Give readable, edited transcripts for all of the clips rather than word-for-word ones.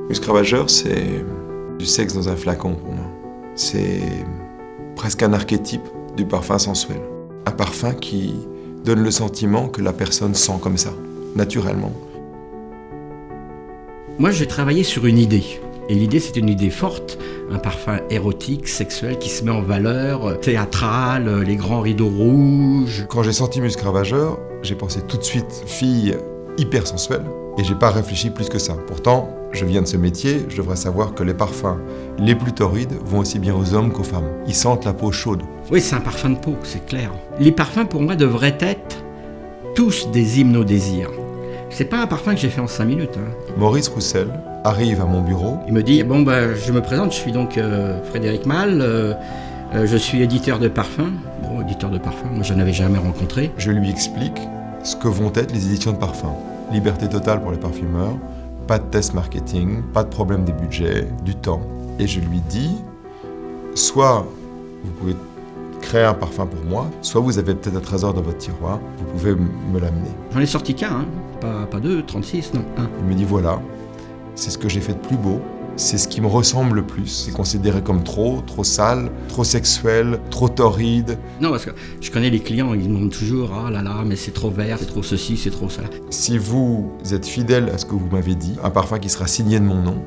Musc Ravageur, c'est du sexe dans un flacon pour moi. C'est presque un archétype du parfum sensuel. Un parfum qui donne le sentiment que la personne sent comme ça, naturellement. Moi, j'ai travaillé sur une idée. Et l'idée, c'est une idée forte, un parfum érotique, sexuel, qui se met en valeur, théâtral, les grands rideaux rouges. Quand j'ai senti Musc Ravageur, j'ai pensé tout de suite fille hyper sensuelle, et j'ai pas réfléchi plus que ça. Pourtant, je viens de ce métier, je devrais savoir que les parfums les plus torrides vont aussi bien aux hommes qu'aux femmes. Ils sentent la peau chaude. Oui, c'est un parfum de peau, c'est clair. Les parfums, pour moi, devraient être tous des hymnes au désir. C'est pas un parfum que j'ai fait en 5 minutes. Maurice Roussel arrive à mon bureau. Il me dit, je me présente, je suis donc Frédéric Malle, je suis éditeur de parfums. Bon, éditeur de parfums, moi je n'avais jamais rencontré. Je lui explique ce que vont être les éditions de parfums. Liberté totale pour les parfumeurs, pas de test marketing, pas de problème des budgets, du temps. Et je lui dis, soit vous pouvez créer un parfum pour moi, soit vous avez peut-être un trésor dans votre tiroir, vous pouvez me l'amener. J'en ai sorti qu'un, pas 2, 36, non, 1. Il me dit voilà, c'est ce que j'ai fait de plus beau, c'est ce qui me ressemble le plus. C'est considéré comme trop sale, trop sexuel, trop torride. Non, parce que je connais les clients, ils me demandent toujours « Ah là là, mais c'est trop vert, c'est trop ceci, c'est trop ça. » Si vous êtes fidèle à ce que vous m'avez dit, un parfum qui sera signé de mon nom,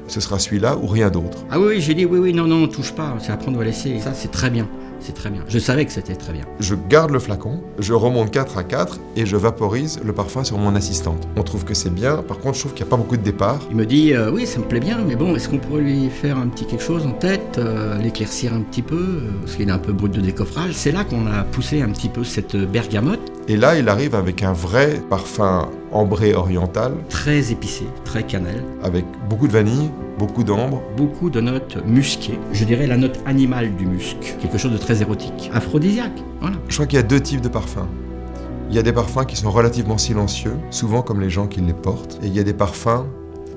ce sera celui-là ou rien d'autre. Ah oui, j'ai dit oui, non, touche pas, c'est à prendre ou à laisser. Ça, c'est très bien. C'est très bien. Je savais que c'était très bien. Je garde le flacon, je remonte 4 à 4 et je vaporise le parfum sur mon assistante. On trouve que c'est bien, par contre je trouve qu'il n'y a pas beaucoup de départ. Il me dit oui, ça me plaît bien, mais bon, est-ce qu'on pourrait lui faire un petit quelque chose en tête, l'éclaircir un petit peu, parce qu'il est un peu brut de décoffrage. C'est là qu'on a poussé un petit peu cette bergamote. Et là, il arrive avec un vrai parfum ambré oriental. Très épicé, très cannelle. Avec beaucoup de vanille, beaucoup d'ambre. Beaucoup de notes musquées. Je dirais la note animale du musc. Quelque chose de très érotique. Aphrodisiaque, voilà. Je crois qu'il y a 2 types de parfums. Il y a des parfums qui sont relativement silencieux, souvent comme les gens qui les portent. Et il y a des parfums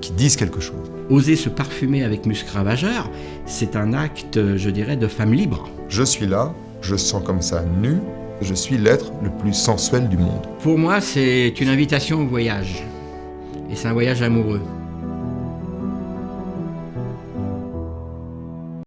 qui disent quelque chose. Oser se parfumer avec Musc Ravageur, c'est un acte, je dirais, de femme libre. Je suis là, je sens comme ça nu. Je suis l'être le plus sensuel du monde. Pour moi, c'est une invitation au voyage. Et c'est un voyage amoureux.